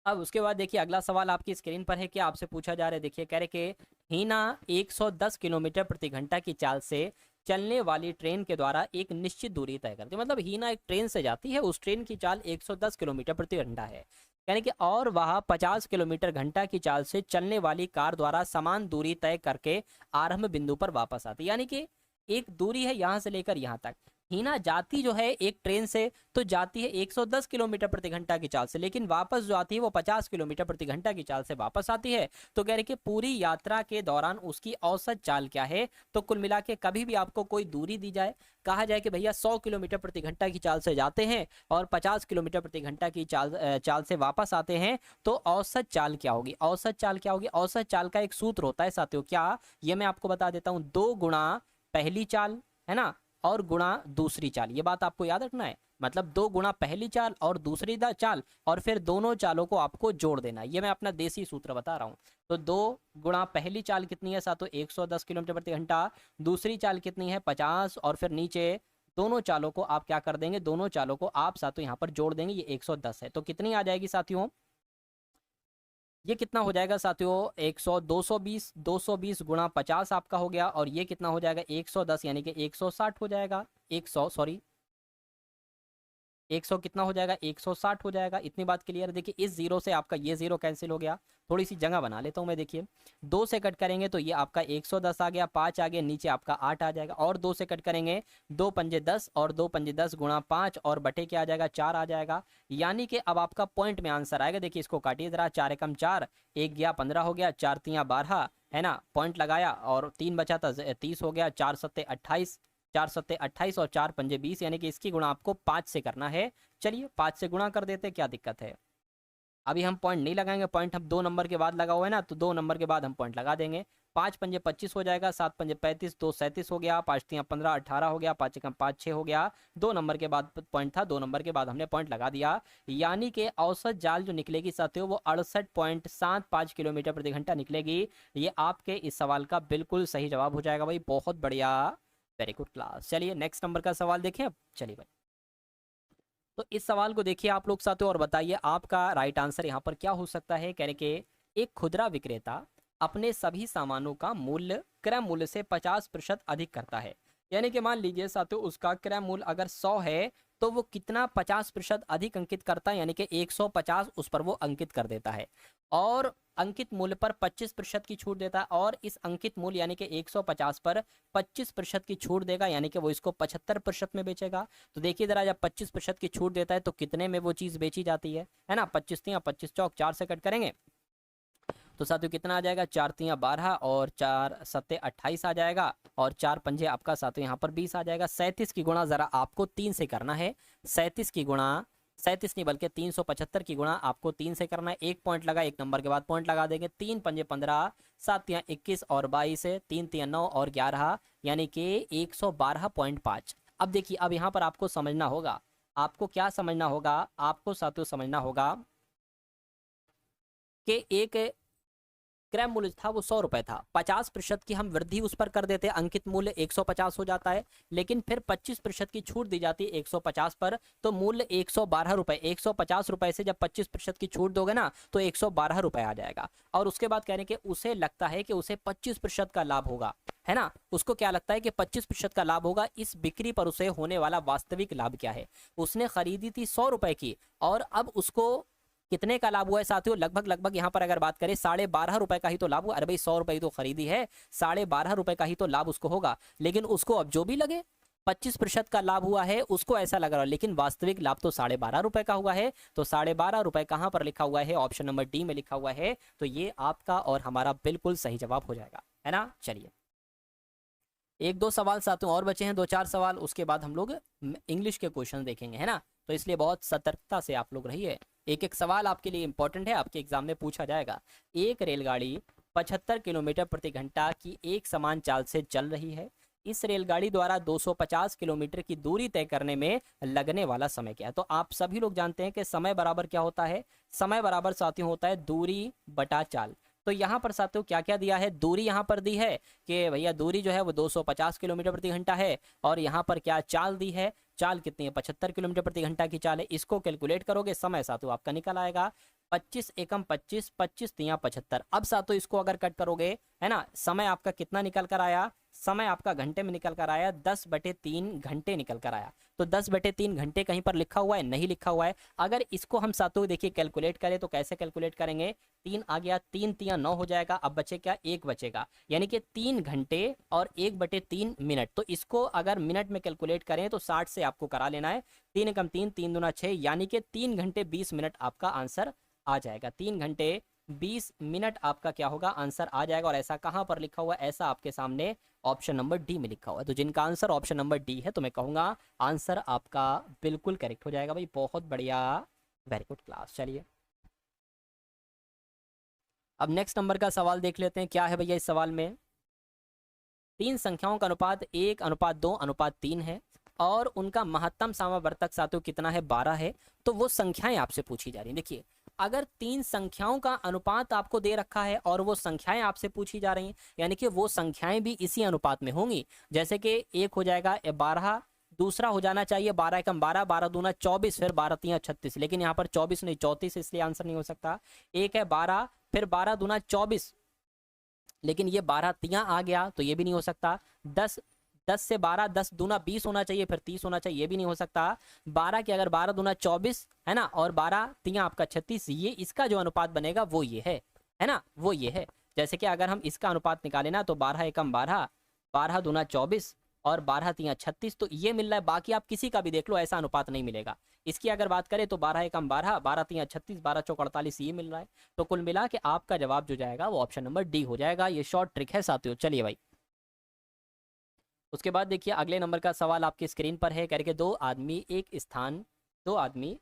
अब उसके बाद देखिए अगला सवाल आपकी स्क्रीन पर है, क्या आपसे पूछा जा रहा है। देखिए कह रहे कि हीना 110 किलोमीटर प्रति घंटा की चाल से चलने वाली ट्रेन के द्वारा एक निश्चित दूरी तय करती है। मतलब हीना एक ट्रेन से जाती है, उस ट्रेन की चाल 110 किलोमीटर प्रति घंटा है, यानी कि और वह 50 किलोमीटर घंटा की चाल से चलने वाली कार द्वारा समान दूरी तय करके आरंभ बिंदु पर वापस आती है। यानी कि एक दूरी है यहाँ से लेकर यहाँ तक। हीना जाती जो है एक ट्रेन से तो जाती है 110 किलोमीटर प्रति घंटा की चाल से, लेकिन वापस जो आती है वो 50 किलोमीटर प्रति घंटा की चाल से वापस आती है। तो कह रहे कि पूरी यात्रा के दौरान उसकी औसत चाल क्या है। तो कुल मिला के कभी भी आपको कोई दूरी दी जाए, कहा जाए कि भैया 100 किलोमीटर प्रति घंटा की चाल से जाते हैं और 50 किलोमीटर प्रति घंटा की चाल से वापस आते हैं, तो औसत चाल क्या होगी? औसत चाल क्या होगी? औसत चाल का एक सूत्र होता है साथियों, क्या ये मैं आपको बता देता हूँ, 2 गुणा पहली चाल है ना और गुणा दूसरी चाल। ये बात आपको याद रखना है, मतलब 2 गुणा पहली चाल और दूसरी चाल और फिर दोनों चालों को आपको जोड़ देना। ये मैं अपना देसी सूत्र बता रहा हूँ। तो 2 गुणा पहली चाल कितनी है साथियों 110 किलोमीटर प्रति घंटा, दूसरी चाल कितनी है 50 और फिर नीचे दोनों चालों को आप क्या कर देंगे, दोनों चालों को आप साथियों यहाँ पर जोड़ देंगे। ये 110 है तो कितनी आ जाएगी साथियों, ये कितना हो जाएगा साथियों 100 220 गुणा 50 आपका हो गया, और ये कितना हो जाएगा 110 यानी कि 160 हो जाएगा। 100 कितना हो जाएगा 160 हो जाएगा। इतनी बात क्लियर है। देखिए इस जीरो से आपका ये जीरो कैंसिल हो गया, थोड़ी सी जगह बना लेता हूँ मैं। देखिए 2 से कट करेंगे तो ये आपका 110 आ गया, 5 आ गया, नीचे आपका 8 आ जाएगा, और 2 से कट करेंगे 2 पंजे 10 और 2 पंजे 10 गुणा 5 और बटे क्या आ जाएगा 4 आ जाएगा। यानी कि अब आपका पॉइंट में आंसर आएगा। देखिए इसको काटिए जरा, 4 एकम 4, 1 गया 15 हो गया, 4 तिया 12 है ना, पॉइंट लगाया और 3 बचा था 30 हो गया, 4 सत्ते 28, 4 सत्ते 28 और 4 पंजे 20, यानी कि इसकी गुणा आपको 5 से करना है। चलिए 5 से गुणा कर देते, क्या दिक्कत है। अभी हम पॉइंट नहीं लगाएंगे, पॉइंट हम 2 नंबर के बाद लगा हुआ है ना, तो 2 नंबर के बाद हम पॉइंट लगा देंगे। 5 पंजे 25 हो जाएगा, 7 पंजे 35, 2 37 हो गया, 5 तियां 15 18 हो गया, 5 एकम 5 6 हो गया। 2 नंबर के बाद पॉइंट था, 2 नंबर के बाद हमने पॉइंट लगा दिया। यानी कि औसत जाल जो निकलेगी साथियों वो 68.75 किलोमीटर प्रति घंटा निकलेगी। ये आपके इस सवाल का बिल्कुल सही जवाब हो जाएगा भाई, बहुत बढ़िया, वेरी गुड क्लास। चलिए नेक्स्ट नंबर का सवाल देखें अब। चलिए भाई, तो इस सवाल को देखिए आप लोग साथियों और बताइए आपका राइट आंसर यहाँ पर क्या हो सकता है। कह रहे कि एक खुदरा विक्रेता अपने सभी सामानों का मूल्य क्रय मूल्य से 50% अधिक करता है। यानी कि मान लीजिए साथियों उसका क्रय मूल्य अगर 100 है तो वो कितना 50% अधिक अंकित करता है, यानी कि 150 उस पर वो अंकित कर देता है और अंकित मूल्य पर 25% की छूट देता है। और इस अंकित मूल्य यानी कि 150 पर 25% की छूट देगा, यानी कि वो इसको 75% में बेचेगा। तो देखिए जरा, जब 25% की छूट देता है तो कितने में वो चीज़ बेची जाती है ना। 25 तियां 25 चौक 4 से कट करेंगे तो साथियों कितना आ जाएगा, 4 तियां 12 और 4 सत्ते 28 आ जाएगा और 4 पंजे आपका साथियों यहाँ पर 20 आ जाएगा। 37 की गुणा जरा आपको 3 से करना है। 37 की गुणा, 37 नहीं बल्कि 375 की गुणा आपको 3 से करना है। एक पॉइंट लगा, एक नंबर के बाद पॉइंट लगा देंगे। 3 पंजे 15, 7 तियां 21 और 22 है, 3 तियां 9 और 11 यानी कि 112.5। अब देखिए, अब यहाँ पर आपको समझना होगा, आपको क्या समझना होगा, आपको साथियों समझना होगा कि एक क्रय मूल्य था वो 100 रुपए था, 50% की हम वृद्धि उस पर कर देते, अंकित मूल्य 150 हो जाता है। लेकिन फिर 25% की छूट दी जाती है 150 पर, तो मूल्य 112 रुपए। 150 रुपए से जब 25% की छूट दोगे ना तो 112 रुपए आ जाएगा। और उसके बाद कह रहे हैं कि उसे लगता है कि उसे 25% का लाभ होगा, है ना। उसको क्या लगता है कि 25% का लाभ होगा। इस बिक्री पर उसे होने वाला वास्तविक लाभ क्या है। उसने खरीदी थी 100 रुपए की और अब उसको कितने का लाभ हुआ है साथियों, लगभग लगभग यहाँ पर अगर बात करें 12.5 रुपए का ही तो लाभ हुआ। अरे भाई 100 रुपए ही तो खरीदी है, 12.5 रुपए का ही तो लाभ उसको होगा। लेकिन उसको अब जो भी लगे 25% का लाभ हुआ है, उसको ऐसा लग रहा है, लेकिन वास्तविक लाभ तो 12.5 रुपए का हुआ है। तो 12.5 रुपए कहाँ पर लिखा हुआ है, ऑप्शन नंबर डी में लिखा हुआ है। तो ये आपका और हमारा बिल्कुल सही जवाब हो जाएगा, है ना। चलिए एक दो सवाल साथियों और बचे हैं, 2-4 सवाल, उसके बाद हम लोग इंग्लिश के क्वेश्चन देखेंगे, है ना। तो इसलिए बहुत सतर्कता से आप लोग रहिए। एक एक सवाल आपके लिए इंपॉर्टेंट है, आपके एग्जाम में पूछा जाएगा। एक रेलगाड़ी 75 किलोमीटर प्रति घंटा की एक समान चाल से चल रही है। इस रेलगाड़ी द्वारा 250 किलोमीटर की दूरी तय करने में लगने वाला समय क्या है। तो आप सभी लोग जानते हैं कि समय बराबर क्या होता है, समय बराबर साथियों होता है दूरी बटा चाल। तो यहाँ पर साथियों क्या क्या दिया है, दूरी यहाँ पर दी है कि भैया दूरी जो है वो 250 किलोमीटर प्रति घंटा है। और यहाँ पर क्या चाल दी है, चाल कितनी है, 75 किलोमीटर प्रति घंटा की चाल है। इसको कैलकुलेट करोगे समय साथियों आपका निकल आएगा 25 एकम 25, 25 तियां 75। अब साथियों इसको अगर कट करोगे, है ना, समय आपका कितना निकल कर आया, समय आपका घंटे में निकल कर आया 10/3 घंटे निकल कर आया। तो 10/3 घंटे कहीं पर लिखा हुआ है, नहीं लिखा हुआ है। अगर इसको हम साथियों देखिए कैलकुलेट करें तो कैसे कैलकुलेट करेंगे, 3 आ गया, 3 तियां 9 हो जाएगा। अब बचे क्या, 1 बचेगा, यानी कि 3 घंटे और 1/3 मिनट। तो इसको अगर मिनट में कैलकुलेट करें तो 60 से आपको करा लेना है। 3 एकम 3, 3 दूना 6, यानी कि 3 घंटे 20 मिनट आपका आंसर आ जाएगा। 3 घंटे 20 मिनट आपका क्या होगा, आंसर आ जाएगा। और ऐसा कहाँ पर लिखा हुआ है, ऐसा आपके सामने ऑप्शन नंबर डी में लिखा हुआ है। तो जिनका आंसर ऑप्शन नंबर डी है तो मैं कहूँगा आंसर आपका बिल्कुल करेक्ट हो जाएगा भाई, बहुत बढ़िया, वेरी गुड क्लास। चलिए अब नेक्स्ट नंबर का सवाल देख लेते हैं, क्या है भैया इस सवाल में। 3 संख्याओं का अनुपात 1:2:3 है और उनका महत्तम समावर्तक साथियों कितना है, 12 है। तो वो संख्याएं आपसे पूछी जा रही हैं। देखिए अगर 3 संख्याओं का अनुपात आपको दे रखा है और वो संख्याएं आपसे पूछी जा रही हैं, यानी कि वो संख्याएं भी इसी अनुपात में होंगी। जैसे कि एक हो जाएगा 12, दूसरा हो जाना चाहिए 12 एकम 12, 12 दूना 24, फिर 12 तियां 36, लेकिन यहाँ पर 24 नहीं 34, इसलिए आंसर नहीं हो सकता। एक है 12, फिर 12 दूना 24, लेकिन ये 12 तियां आ गया तो ये भी नहीं हो सकता। 10, 10 से 12, 10 दूना 20 होना चाहिए, फिर 30 होना चाहिए, ये भी नहीं हो सकता। 12 के अगर 12 दूना 24 है ना, और 12 तियां आपका 36, ये इसका जो अनुपात बनेगा वो ये है ना, वो ये है। जैसे कि अगर हम इसका अनुपात निकालें ना तो 12 एकम 12, 12 दूना 24 और 12 तियां 36, तो ये मिल रहा है। बाकी आप किसी का भी देख लो ऐसा अनुपात नहीं मिलेगा। इसकी अगर बात करें तो 12 एकम 12, 12 तियां 36, 12 चौक 48, ये मिल रहा है। तो कुल मिला के आपका जवाब जो जाएगा वो ऑप्शन नंबर डी हो जाएगा। ये शॉर्ट ट्रिक है साथियों। चलिए भाई उसके बाद देखिए अगले नंबर का सवाल आपकी स्क्रीन पर है, करके दो आदमी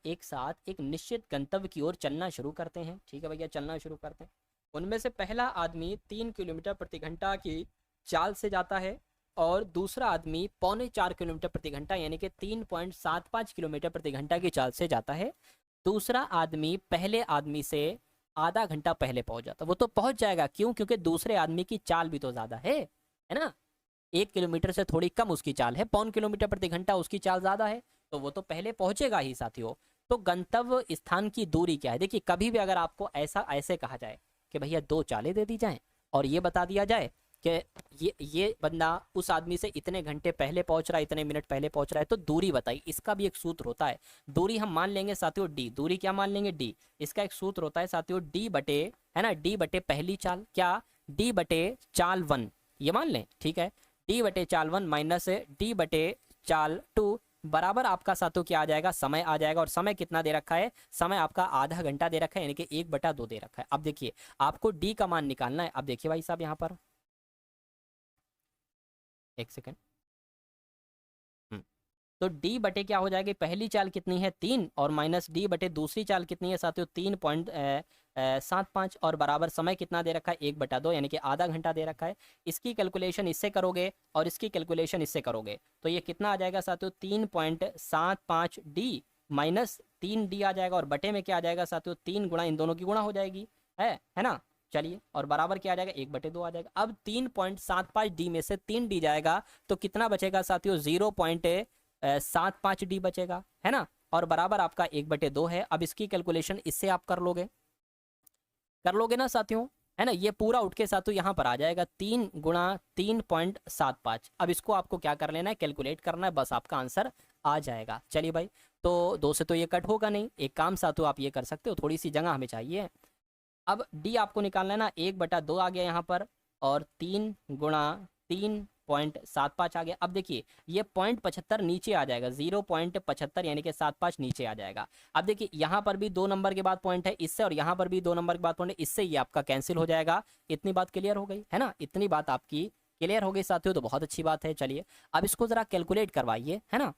एक साथ एक निश्चित गंतव्य की ओर चलना शुरू करते हैं। ठीक है भैया, चलना शुरू करते हैं। उनमें से पहला आदमी 3 किलोमीटर प्रति घंटा की चाल से जाता है और दूसरा आदमी 3.25 किलोमीटर प्रति घंटा यानी कि 3.75 किलोमीटर प्रति घंटा की चाल से जाता है। दूसरा आदमी पहले आदमी से आधा घंटा पहले पहुंच जाता है। वो तो पहुंच जाएगा, क्यों? क्योंकि दूसरे आदमी की चाल भी तो ज्यादा है ना। 1 किलोमीटर से थोड़ी कम उसकी चाल है, 0.25 किलोमीटर प्रति घंटा उसकी चाल ज्यादा है, तो वो तो पहले पहुंचेगा ही साथियों। तो गंतव्य स्थान की दूरी क्या है? देखिए, कभी भी अगर आपको ऐसे कहा जाए कि भैया 2 चालें दे दी जाएं और ये बता दिया जाए कि ये बंदा उस आदमी से इतने घंटे पहले पहुंच रहा है, इतने मिनट पहले पहुंच रहा है, तो दूरी बताइए। इसका भी एक सूत्र होता है। दूरी हम मान लेंगे साथियों डी। दूरी क्या मान लेंगे? डी। इसका एक सूत्र होता है साथियों, डी बटे, है ना, डी बटे पहली चाल, क्या? डी बटे चाल 1, ये मान लें, ठीक है। डी बटे चाल 1 माइनस डी बटे चाल 2 बराबर आपका साथियों क्या आ जाएगा? समय आ जाएगा। और समय कितना दे रखा है? समय आपका आधा घंटा दे रखा है, यानी कि 1/2 दे रखा है। अब देखिए, आपको डी का मान निकालना है। अब देखिए भाई साहब, यहाँ पर एक सेकेंड। तो डी बटे क्या हो जाएगी? पहली चाल कितनी है? 3, और माइनस डी बटे दूसरी चाल कितनी है साथियों? 3.75, और बराबर समय कितना दे रखा है? 1/2, यानी कि आधा घंटा दे रखा है। इसकी कैलकुलेशन इससे करोगे और इसकी कैलकुलेशन इससे करोगे तो ये कितना आ जाएगा साथियों? 3.75 डी माइनस 3 डी आ जाएगा, और बटे में क्या आ जाएगा साथियों? 3 गुणा इन दोनों की गुणा हो जाएगी, है ना। चलिए, और बराबर क्या आ जाएगा? 1/2 आ जाएगा। अब 3.75 डी में से 3 डी जाएगा तो कितना बचेगा साथियों? 0.75 डी बचेगा, है ना। और बराबर आपका 1/2 है। अब इसकी कैलकुलेशन इससे आप कर लोगे ना साथियों, है ना। ये पूरा उठ के साथियों यहाँ पर आ जाएगा 3 गुणा 3.75। अब इसको आपको क्या कर लेना है? कैलकुलेट करना है, बस आपका आंसर आ जाएगा। चलिए भाई, तो 2 से तो ये कट होगा नहीं। एक काम साथियों आप ये कर सकते हो, थोड़ी सी जगह हमें चाहिए। अब डी आपको निकालना है ना, 1/2 आ गया यहाँ पर, और 3 गुणा 3.75 आ गया। अब देखिए, ये 0.75 नीचे आ जाएगा, 0.75 यानी कि 75 नीचे आ जाएगा। अब देखिए, यहाँ पर भी 2 नंबर के बाद पॉइंट है इससे, और यहाँ पर भी 2 नंबर के बाद पॉइंट है इससे, ये आपका कैंसिल हो जाएगा। इतनी बात क्लियर हो गई, है ना। इतनी बात आपकी क्लियर हो गई साथियों, तो बहुत अच्छी बात है। चलिए, अब इसको जरा कैलकुलेट करवाइए, है ना।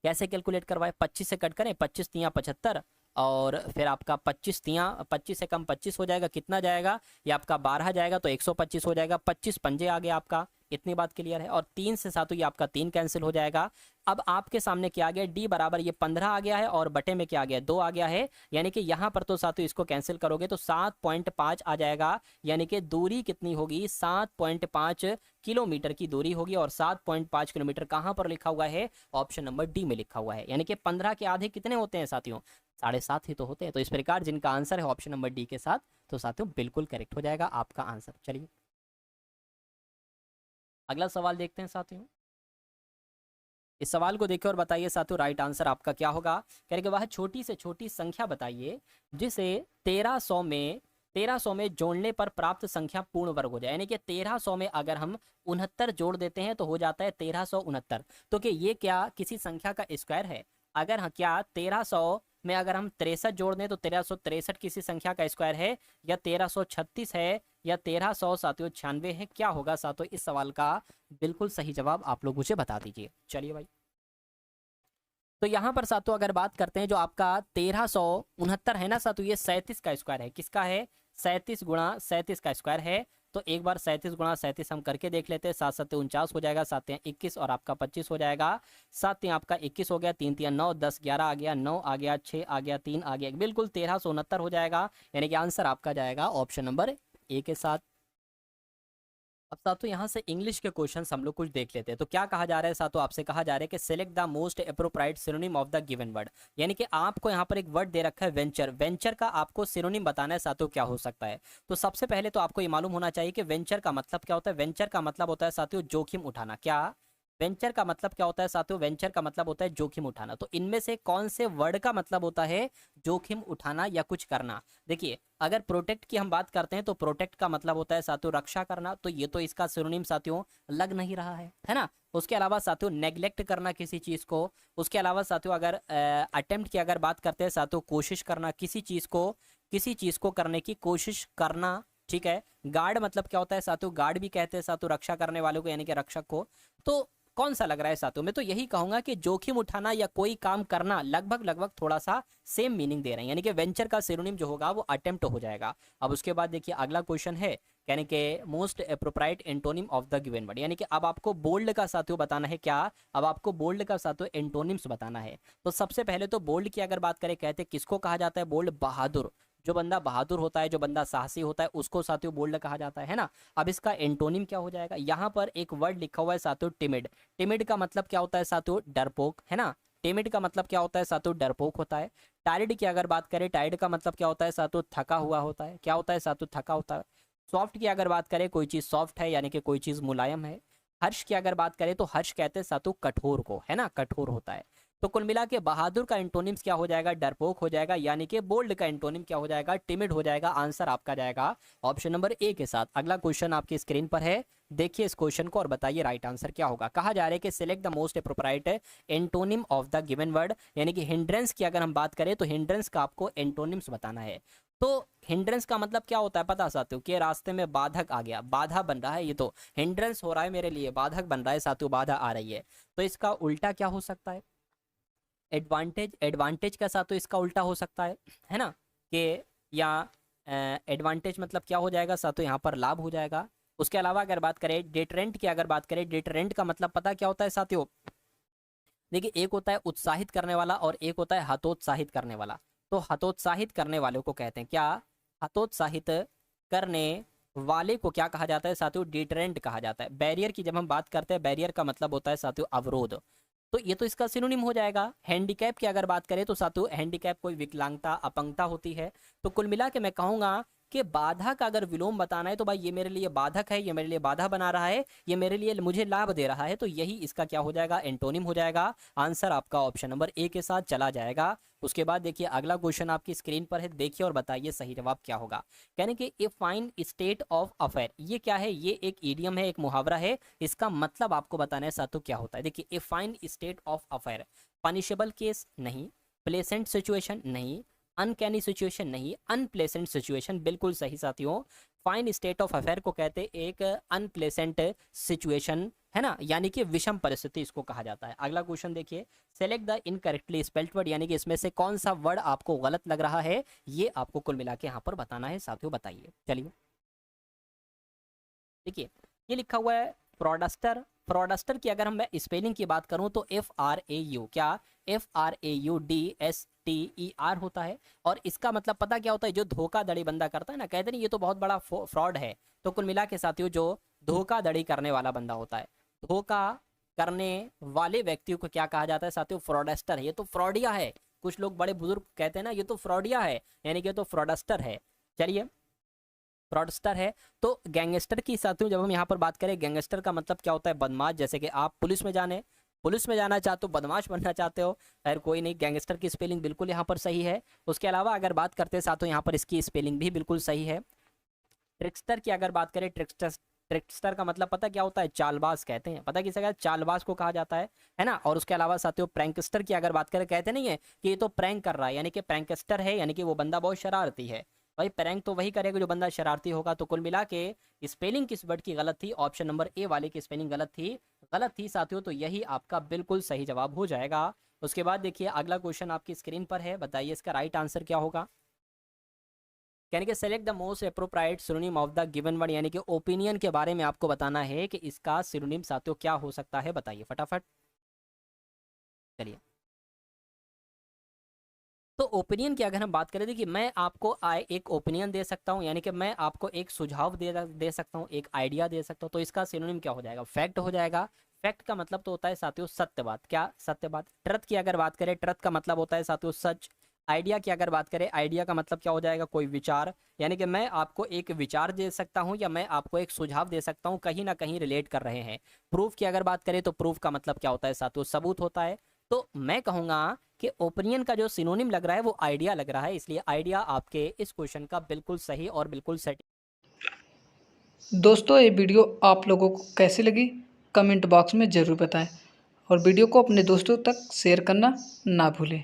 कैसे कैलकुलेट करवाए? 25 से कट करें, 25 तियाँ 75, और फिर आपका 25 से कम 25 हो जाएगा, कितना जाएगा? ये आपका 12 जाएगा, तो 125 हो जाएगा। 25 पंजे आ गया आपका, इतनी बात क्लियर है। और 3 से सातों ये आपका 3 कैंसिल हो जाएगा। अब आपके सामने क्या आ गया? डी बराबर ये 15 आ गया है, और बटे में क्या आ गया? 2 आ गया है। यानी कि यहाँ पर तो सातों इसको कैंसिल करोगे तो 7.5 आ जाएगा। यानी कि दूरी कितनी होगी? 7.5 किलोमीटर की दूरी होगी। और 7.5 किलोमीटर कहाँ पर लिखा हुआ है? ऑप्शन नंबर डी में लिखा हुआ है। यानी कि 15 के आधे कितने होते हैं साथियों? 7.5 ही तो होते हैं। तो इस प्रकार जिनका आंसर है ऑप्शन नंबर डी के साथ, तो साथियों बिल्कुल करेक्ट हो जाएगा आपका आंसर। चलिए, अगला सवाल देखते हैं साथियों। इस सवाल को देखिए और बताइए साथियों, राइट आंसर आपका क्या होगा। कह रहे कि वह छोटी से छोटी संख्या बताइए जिसे 1300 में जोड़ने पर प्राप्त संख्या पूर्ण वर्ग हो जाए। यानी कि 1300 में अगर हम 69 जोड़ देते हैं तो हो जाता है 1369। तो कि ये क्या किसी संख्या का स्क्वायर है? अगर हाँ, क्या 1300 में अगर हम 63 जोड़ दें तो 1363 किसी संख्या का स्क्वायर है, या 1336 है, या 1396 है? क्या होगा साथियों इस सवाल का बिल्कुल सही जवाब? आप लोग मुझे बता दीजिए। चलिए भाई, तो यहाँ पर साथियों अगर बात करते हैं, जो आपका 1369 है ना साथियों, ये 37 का स्क्वायर है। किसका है? 37 गुणा 37 का स्क्वायर है। तो एक बार 37 गुणा 37 हम करके देख लेते हैं। 7 7 49 हो जाएगा, 7 3 21, और आपका 25 हो जाएगा। 7 3 आपका 21 हो गया, 3 3 9, 10 11 आ गया, 9 आ गया, 6 आ गया, 3 आ गया, बिल्कुल 1369 हो जाएगा। यानी कि आंसर आपका जाएगा ऑप्शन नंबर ए के साथ। अब साथियों यहाँ से इंग्लिश के क्वेश्चंस हम लोग कुछ देख लेते हैं। तो क्या कहा जा रहा है साथियों? आपसे कहा जा रहा है कि select the most appropriate synonym of the given word. यानी कि आपको यहाँ पर एक वर्ड दे रखा है वेंचर। वेंचर का आपको सिनोनिम बताना है साथियों, क्या हो सकता है। तो सबसे पहले तो आपको ये मालूम होना चाहिए कि वेंचर का मतलब क्या होता है। वेंचर का मतलब होता है साथियों जोखिम उठाना। क्या वेंचर का मतलब क्या होता है साथियों? वेंचर का मतलब होता है जोखिम उठाना। तो इनमें से कौन से वर्ड का मतलब होता है जोखिम उठाना या कुछ करना? देखिए, अगर प्रोटेक्ट की हम बात करते हैं तो प्रोटेक्ट का मतलब होता है साथियों रक्षा करना। तो ये तो इसका सिनोनिम साथियों लग नहीं रहा है ना। उसके अलावा साथियों नेग्लेक्ट करना किसी चीज को। उसके अलावा साथियों अगर अटेम्प्ट की अगर बात करते हैं साथियों, कोशिश करना किसी चीज को करने की कोशिश करना, ठीक है। गार्ड मतलब क्या होता है साथियों? गार्ड भी कहते हैं साथियों रक्षा करने वालों को, यानी कि रक्षक को। तो कौन सा लग रहा है साथियों? मैं तो यही कहूंगा कि जोखिम उठाना या कोई काम करना लगभग लगभग थोड़ा सा सेम मीनिंग दे रहे हैं, यानी कि वेंचर का सिनोनिम जो होगा वो अटेम्प्ट हो जाएगा। अब उसके बाद देखिए अगला क्वेश्चन है, यानी कि most appropriate antonym of the given word, यानी कि अब आपको बोल्ड का साथियों बताना है क्या? अब आपको बोल्ड का साथियों एंटोनिम्स बताना है। तो सबसे पहले तो बोल्ड की अगर बात करें, कहते हैं किसको कहा जाता है बोल्ड? बहादुर। जो बंदा बहादुर होता है, जो बंदा साहसी होता है, उसको साथियों बोल्ड कहा जाता है ना। अब इसका एंटोनिम क्या हो जाएगा? यहाँ पर एक वर्ड लिखा हुआ है साथियों, टिमिड। टिमिड का मतलब क्या होता है साथियों? डरपोक, है ना। टिमिड का मतलब क्या होता है साथियों? डरपोक होता है। टायर्ड की अगर बात करें, टायर्ड का मतलब क्या होता है साथियों? थका हुआ होता है। क्या होता है साथियों? थका होता है। सॉफ्ट की अगर बात करें, कोई चीज़ सॉफ्ट है यानी कि कोई चीज़ मुलायम है। हर्ष की अगर बात करें तो हर्ष कहते हैं साथियों कठोर को, है ना, कठोर होता है। तो कुल मिला के बहादुर का एंटोनिम्स क्या हो जाएगा? डरपोक हो जाएगा, यानी कि बोल्ड का एंटोनिम क्या हो जाएगा? टिमिड हो जाएगा। आंसर आपका जाएगा ऑप्शन नंबर ए के साथ। अगला क्वेश्चन आपकी स्क्रीन पर है, देखिए इस क्वेश्चन को और बताइए राइट आंसर क्या होगा। कहा जा रहा है कि select the most appropriate antonym of the given word, यानी कि हिंड्रेंस की अगर हम बात करें तो हिंड्रेंस का आपको एंटोनिम्स बताना है। तो हिंड्रेंस का मतलब क्या होता है पता साथियों? कि रास्ते में बाधक आ गया, बाधा बन रहा है, ये तो हिंड्रेंस हो रहा है मेरे लिए, बाधक बन रहा है साथियों, बाधा आ रही है। तो इसका उल्टा क्या हो सकता है? एडवांटेज। एडवांटेज का साथियों इसका उल्टा हो सकता है ना, कि या एडवांटेज मतलब क्या हो जाएगा साथियों? यहाँ पर लाभ हो जाएगा। उसके अलावा अगर बात करें डिटरेंट की, अगर बात करें डिटरेंट का मतलब पता क्या होता है साथियों? देखिए एक होता है उत्साहित करने वाला और एक होता है हतोत्साहित करने वाला। तो हतोत्साहित करने वाले को कहते हैं क्या? हतोत्साहित करने वाले को क्या कहा जाता है साथियों? डिटरेंट कहा जाता है। बैरियर की जब हम बात करते हैं, बैरियर का मतलब होता है साथियों अवरोध। तो ये तो इसका सिनोनिम हो जाएगा। हैंडीकैप की अगर बात करें तो साथियों हैंडीकैप कोई विकलांगता, अपंगता होती है। तो कुल मिला के मैं कहूंगा कि बाधा का अगर विलोम बताना है तो भाई ये मेरे लिए बाधक है, ये मेरे लिए बाधा बना रहा है, ये मेरे लिए मुझे लाभ दे रहा है, तो यही इसका क्या हो जाएगा? एंटोनिम हो जाएगा। आंसर आपका ऑप्शन नंबर ए के साथ चला जाएगा। उसके बाद देखिए अगला क्वेश्चन आपकी स्क्रीन पर है, देखिए और बताइए सही जवाब क्या होगा। कहने कि a fine state of affair, ये क्या है? ये एक ईडियम है, एक मुहावरा है। इसका मतलब आपको बताना है साथियों क्या होता है। देखिए a fine state of affair, punishable case नहीं, प्लेसेंट सिचुएशन नहीं, अनकैनी सिचुएशन नहीं, अनप्लेसेंट सिचुएशन बिल्कुल सही साथियों। फाइन स्टेट ऑफ अफेयर को कहते हैं एक अनप्लेसेंट सिचुएशन, है ना, यानी कि विषम परिस्थिति इसको कहा जाता है। अगला क्वेश्चन देखिए, select the incorrectly spelled word, यानी कि इसमें से कौन सा वर्ड आपको गलत लग रहा है, ये आपको कुल मिला के यहाँ पर बताना है साथियों, बताइए। चलिए देखिए ये लिखा हुआ है फ्रॉडस्टर। फ्रॉडस्टर की अगर हम मैं स्पेलिंग की बात करूं तो FRAU, क्या? FRAUDSTER होता है। और इसका मतलब पता क्या होता है? जो धोखाधड़ी बंदा करता है ना, कहते नहीं ये तो बहुत बड़ा फ्रॉड है। तो कुल मिला के साथियों जो धोखाधड़ी करने वाला बंदा होता है, धोखा करने वाले व्यक्तियों को क्या कहा जाता है साथियों? फ्रॉडस्टर है। ये तो फ्रॉडिया है। कुछ लोग बड़े बुजुर्ग कहते हैं ना ये तो फ्रॉडिया है, यानी कि ये तो फ्रॉडस्टर है। चलिए फ्रॉडस्टर है। तो गैंगस्टर की साथियों जब हम यहाँ पर बात करें, गैंगस्टर का मतलब क्या होता है? बदमाश। जैसे कि आप पुलिस में जाना चाहते हो, बदमाश बनना चाहते हो, खैर कोई नहीं, गैंगस्टर की स्पेलिंग बिल्कुल यहाँ पर सही है। उसके अलावा अगर बात करते हैं साथियों यहाँ पर इसकी स्पेलिंग भी बिल्कुल सही है। ट्रिक्स्टर की अगर बात करें, ट्रिक्स्टर का मतलब पता क्या होता है? चालबाज कहते हैं। पता किसे कहते हैं? चालबाज को कहा जाता है ना। और उसके अलावा साथियों प्रैंकस्टर की अगर बात करें, कहते नहीं है कि ये तो प्रैंक कर रहा है, यानी कि प्रैंकस्टर है, यानी कि वो बंदा बहुत शरारती है। भाई प्रैंक तो वही करेगा जो बंदा शरारती होगा। तो कुल मिला के स्पेलिंग किस वर्ड की गलत थी? ऑप्शन नंबर ए वाले की स्पेलिंग गलत थी साथियों। तो यही आपका बिल्कुल सही जवाब हो जाएगा। उसके बाद देखिए अगला क्वेश्चन आपकी स्क्रीन पर है, बताइए इसका राइट आंसर क्या होगा। यानी कि select the most appropriate synonym of the given word, यानी कि ओपिनियन के बारे में आपको बताना है कि इसका सिनोनिम साथियों क्या हो सकता है, बताइए फटाफट। चलिए तो ओपिनियन की अगर हम बात करें, देखिए मैं आपको एक ओपिनियन दे सकता हूं, यानी कि मैं आपको एक सुझाव दे सकता हूं, एक आइडिया दे सकता हूं। तो इसका सिनोनिम क्या हो जाएगा? फैक्ट हो जाएगा। फैक्ट का मतलब तो होता है साथियों सत्य बात। क्या? सत्य बात। ट्रथ की अगर बात करें, ट्रथ का मतलब होता है साथियों सच। आइडिया की अगर बात करें, आइडिया का मतलब क्या हो जाएगा? कोई विचार। यानी कि मैं आपको एक विचार दे सकता हूं या मैं आपको एक सुझाव दे सकता हूं, कहीं ना कहीं रिलेट कर रहे हैं। प्रूफ की अगर बात करें तो प्रूफ का मतलब क्या होता है साथियों? सबूत होता है। तो मैं कहूंगा कि ओपिनियन का जो सिनोनिम लग रहा है वो आइडिया लग रहा है, इसलिए आइडिया आपके इस क्वेश्चन का बिल्कुल सही और बिल्कुल सटीक। दोस्तों ये वीडियो आप लोगों को कैसी लगी कमेंट बॉक्स में ज़रूर बताएं और वीडियो को अपने दोस्तों तक शेयर करना ना भूलें।